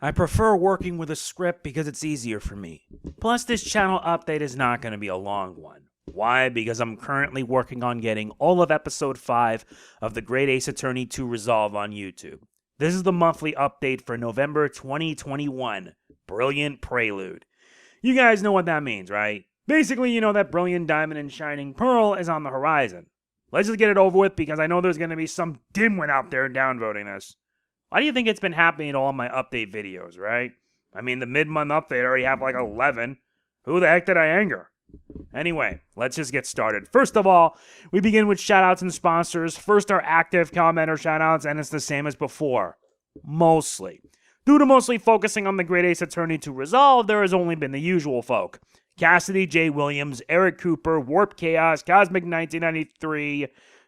I prefer working with a script because it's easier for me. Plus, this channel update is not going to be a long one. Why? Because I'm currently working on getting all of episode 5 of The Great Ace Attorney to Resolve on YouTube. This is the monthly update for November 2021. Brilliant Prelude. You guys know what that means, right? Basically, you know that Brilliant Diamond and Shining Pearl is on the horizon. Let's just get it over with because I know there's going to be some dimwit out there downvoting this. Why do you think it's been happening in all my update videos, right? I mean, the mid-month update already have like 11. Who the heck did I anger? Anyway, let's just get started. First of all, we begin with shoutouts and sponsors. First, our active commenter shoutouts, and it's the same as before. Mostly. Due to mostly focusing on the Great Ace Attorney to Resolve, there has only been the usual folk. Cassidy J. Williams, Eric Cooper, Warpchaos, Cosmic 1993,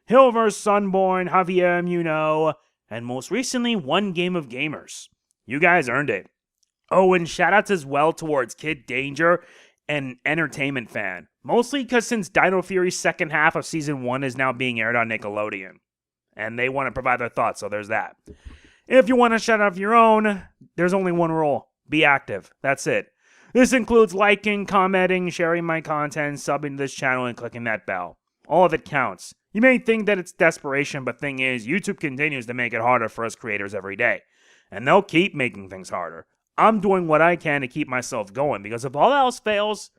Hilver Sunborn, Javier Munoz, and most recently, One Game of Gamers. You guys earned it. Oh, and shoutouts as well towards Kid Danger and Entertainment Fan. Mostly because since Dino Fury's second half of Season 1 is now being aired on Nickelodeon. And they want to provide their thoughts, so there's that. If you want to shout out of your own, there's only one rule. Be active. That's it. This includes liking, commenting, sharing my content, subbing to this channel, and clicking that bell. All of it counts. You may think that it's desperation, but thing is, YouTube continues to make it harder for us creators every day. And they'll keep making things harder. I'm doing what I can to keep myself going, because if all else fails,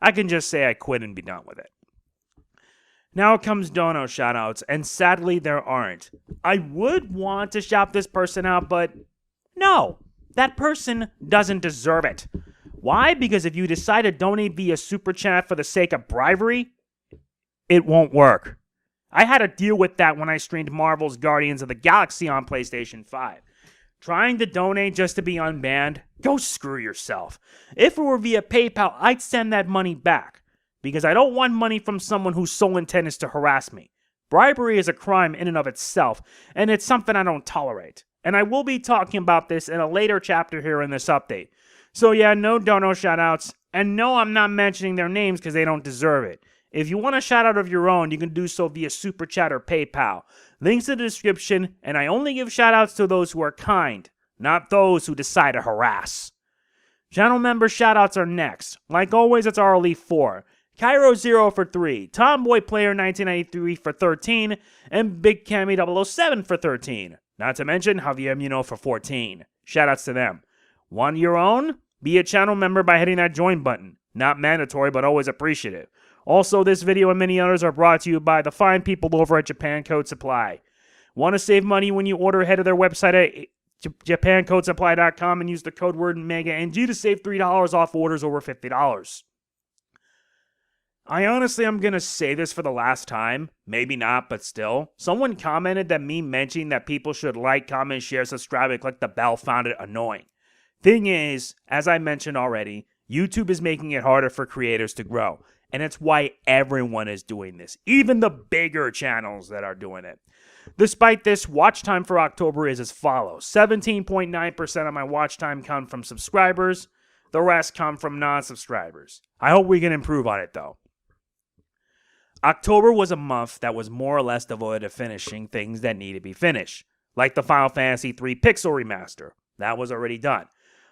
I can just say I quit and be done with it. Now comes dono shoutouts, and sadly there aren't. I would want to shout this person out, but no, that person doesn't deserve it. Why? Because if you decide to donate via Super Chat for the sake of bribery, it won't work. I had to deal with that when I streamed Marvel's Guardians of the Galaxy on PlayStation 5. Trying to donate just to be unbanned? Go screw yourself. If it were via PayPal, I'd send that money back. Because I don't want money from someone whose sole intent is to harass me. Bribery is a crime in and of itself, and it's something I don't tolerate. And I will be talking about this in a later chapter here in this update. So yeah, no dono shoutouts, and no, I'm not mentioning their names because they don't deserve it. If you want a shout out of your own, you can do so via Super Chat or PayPal. Links in the description, and I only give shout outs to those who are kind, not those who decide to harass. Channel member shout outs are next. Like always, it's RLE 4. Cairo 0 for 3, Tomboy Player 1993 for 13, and Big Cammy 007 for 13. Not to mention Javier Munoz for 14. Shoutouts to them. Want your own? Be a channel member by hitting that join button. Not mandatory, but always appreciative. Also, this video and many others are brought to you by the fine people over at Japan Code Supply. Want to save money when you order? Head to their website at japancodesupply.com and use the code word MegaNG to save $3 off orders over $50. I honestly am going to say this for the last time. Maybe not, but still. Someone commented that me mentioning that people should like, comment, share, subscribe, and click the bell found it annoying. Thing is, as I mentioned already, YouTube is making it harder for creators to grow. And it's why everyone is doing this. Even the bigger channels that are doing it. Despite this, watch time for October is as follows. 17.9% of my watch time come from subscribers. The rest come from non-subscribers. I hope we can improve on it though. October was a month that was more or less devoted to finishing things that need to be finished. Like the Final Fantasy III Pixel Remaster. That was already done.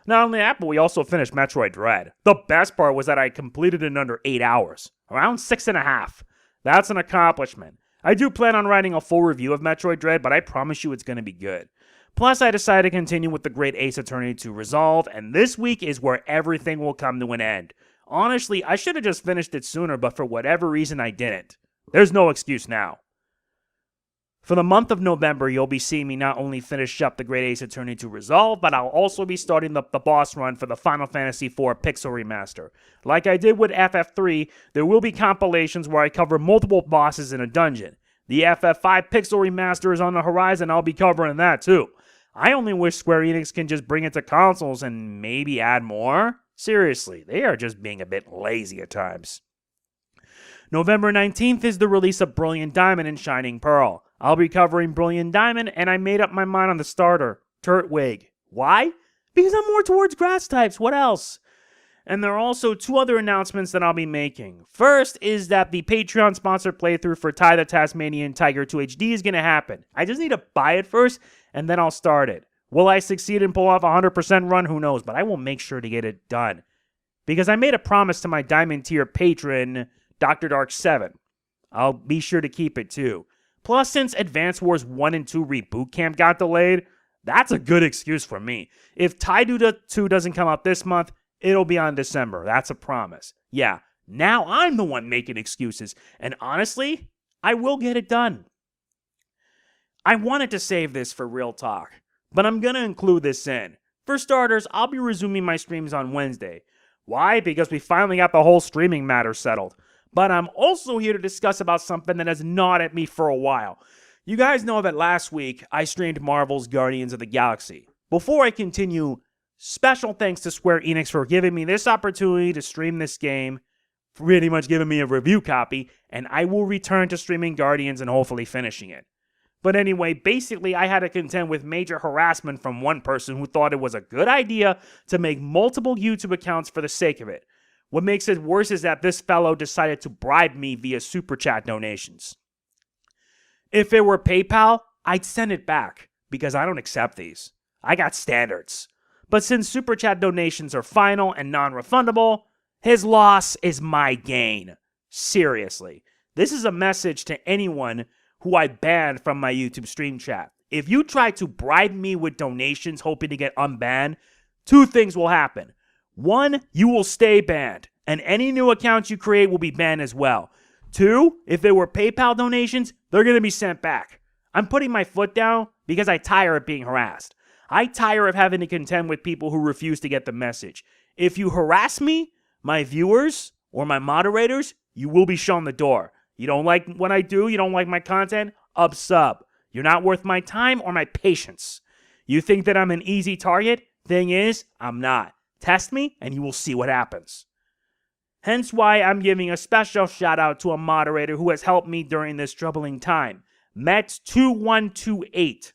Not only that, but we also finished Metroid Dread. The best part was that I completed it in under 8 hours. Around 6.5. That's an accomplishment. I do plan on writing a full review of Metroid Dread, but I promise you it's going to be good. Plus, I decided to continue with the Great Ace Attorney to Resolve, and this week is where everything will come to an end. Honestly, I should have just finished it sooner, but for whatever reason I didn't. There's no excuse now. For the month of November, you'll be seeing me not only finish up the Great Ace Attorney to Resolve, but I'll also be starting the boss run for the Final Fantasy IV Pixel Remaster. Like I did with FF3, there will be compilations where I cover multiple bosses in a dungeon. The FF5 Pixel Remaster is on the horizon, I'll be covering that too. I only wish Square-Enix can just bring it to consoles and maybe add more. Seriously, they are just being a bit lazy at times. November 19th is the release of Brilliant Diamond and Shining Pearl. I'll be covering Brilliant Diamond, and I made up my mind on the starter, Turtwig. Why? Because I'm more towards grass types, what else? And there are also 2 other announcements that I'll be making. First is that the Patreon-sponsored playthrough for the Tasmanian Tiger 2 HD is going to happen. I just need to buy it first, and then I'll start it. Will I succeed and pull off a 100% run? Who knows, but I will make sure to get it done. Because I made a promise to my Diamond tier patron, Dr. Dark 7. I'll be sure to keep it too. Plus, since Advance Wars 1 and 2 Reboot Camp got delayed, that's a good excuse for me. If Taidu 2 doesn't come out this month, it'll be on December. That's a promise. Yeah, now I'm the one making excuses. And honestly, I will get it done. I wanted to save this for real talk, but I'm going to include this in. For starters, I'll be resuming my streams on Wednesday. Why? Because we finally got the whole streaming matter settled. But I'm also here to discuss about something that has gnawed at me for a while. You guys know that last week I streamed Marvel's Guardians of the Galaxy. Before I continue, special thanks to Square-Enix for giving me this opportunity to stream this game, pretty much giving me a review copy, and I will return to streaming Guardians and hopefully finishing it. But anyway, basically I had to contend with major harassment from one person who thought it was a good idea to make multiple YouTube accounts for the sake of it. What makes it worse is that this fellow decided to bribe me via Super Chat donations. If it were PayPal, I'd send it back, because I don't accept these. I got standards. But since Super Chat donations are final and non-refundable, his loss is my gain. Seriously. This is a message to anyone who I banned from my YouTube stream chat. If you try to bribe me with donations hoping to get unbanned, two things will happen. One, you will stay banned, and any new accounts you create will be banned as well. Two, if they were PayPal donations, they're going to be sent back. I'm putting my foot down because I tire of being harassed. I tire of having to contend with people who refuse to get the message. If you harass me, my viewers, or my moderators, you will be shown the door. You don't like what I do, you don't like my content, sub. You're not worth my time or my patience. You think that I'm an easy target? Thing is, I'm not. Test me and you will see what happens. Hence why I'm giving a special shout out to a moderator who has helped me during this troubling time. Met2128.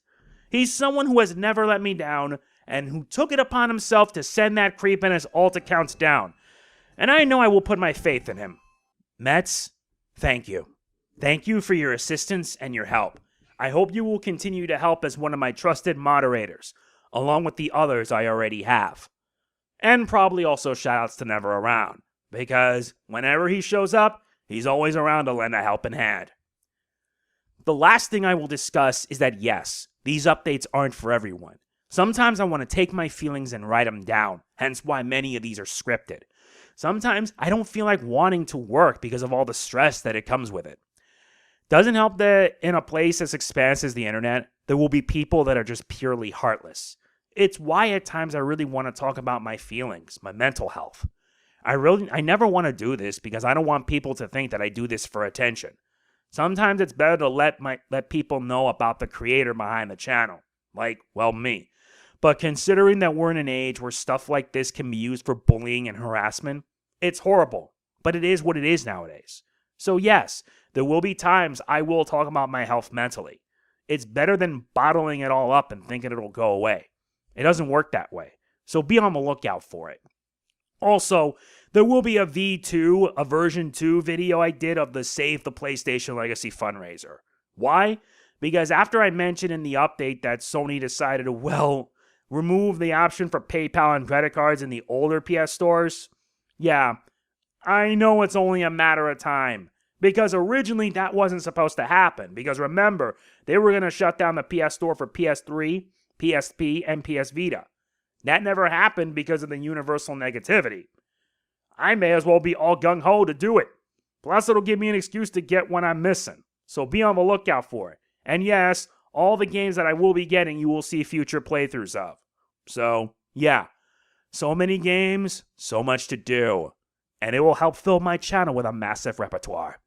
He's someone who has never let me down and who took it upon himself to send that creep in his alt accounts down. And I know I will put my faith in him. Mets, thank you. Thank you for your assistance and your help. I hope you will continue to help as one of my trusted moderators, along with the others I already have. And probably also shoutouts to Never Around, because whenever he shows up, he's always around to lend a helping hand. The last thing I will discuss is that yes, these updates aren't for everyone. Sometimes I want to take my feelings and write them down, hence why many of these are scripted. Sometimes I don't feel like wanting to work because of all the stress that it comes with it. Doesn't help that in a place as expansive as the internet, there will be people that are just purely heartless. It's why at times I really want to talk about my feelings, my mental health. I never want to do this because I don't want people to think that I do this for attention. Sometimes it's better to let people know about the creator behind the channel, like, well, me. But considering that we're in an age where stuff like this can be used for bullying and harassment, it's horrible, but it is what it is nowadays. So yes, there will be times I will talk about my health mentally. It's better than bottling it all up and thinking it'll go away. It doesn't work that way, so be on the lookout for it. Also, there will be a V2, a version 2 video I did of the Save the PlayStation Legacy fundraiser. Why? Because after I mentioned in the update that Sony decided to, remove the option for PayPal and credit cards in the older PS stores, yeah, I know it's only a matter of time. Because originally that wasn't supposed to happen. Because remember, they were going to shut down the PS Store for PS3, PSP, and PS Vita. That never happened because of the universal negativity. I may as well be all gung-ho to do it. Plus it'll give me an excuse to get what I'm missing. So be on the lookout for it. And yes, all the games that I will be getting you will see future playthroughs of. So, yeah. So many games, so much to do. And it will help fill my channel with a massive repertoire.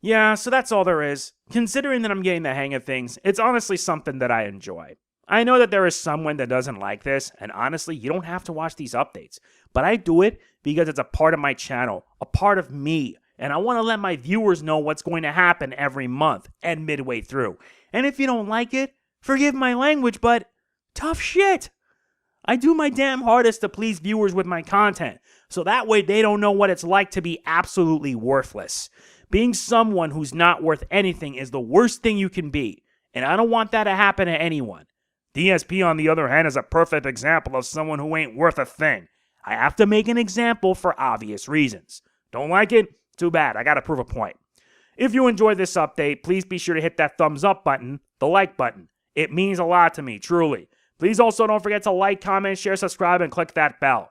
Yeah, so that's all there is. Considering that I'm getting the hang of things, it's honestly something that I enjoy. I know that there is someone that doesn't like this, and honestly, you don't have to watch these updates. But I do it because it's a part of my channel, a part of me, and I want to let my viewers know what's going to happen every month and midway through. And if you don't like it, forgive my language, but tough shit. I do my damn hardest to please viewers with my content, so that way they don't know what it's like to be absolutely worthless. Being someone who's not worth anything is the worst thing you can be, and I don't want that to happen to anyone. DSP, on the other hand, is a perfect example of someone who ain't worth a thing. I have to make an example for obvious reasons. Don't like it? Too bad. I gotta prove a point. If you enjoyed this update, please be sure to hit that thumbs up button, the like button. It means a lot to me, truly. Please also don't forget to like, comment, share, subscribe, and click that bell.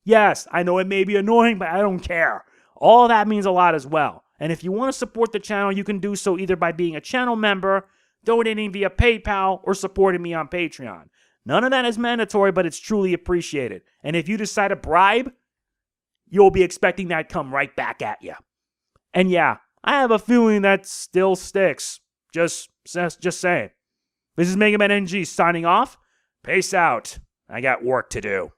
Yes, I know it may be annoying, but I don't care. All that means a lot as well. And if you want to support the channel, you can do so either by being a channel member, donating via PayPal, or supporting me on Patreon. None of that is mandatory, but it's truly appreciated. And if you decide to bribe, you'll be expecting that come right back at you. And yeah, I have a feeling that still sticks. Just saying. This is MegaNG signing off. Peace out. I got work to do.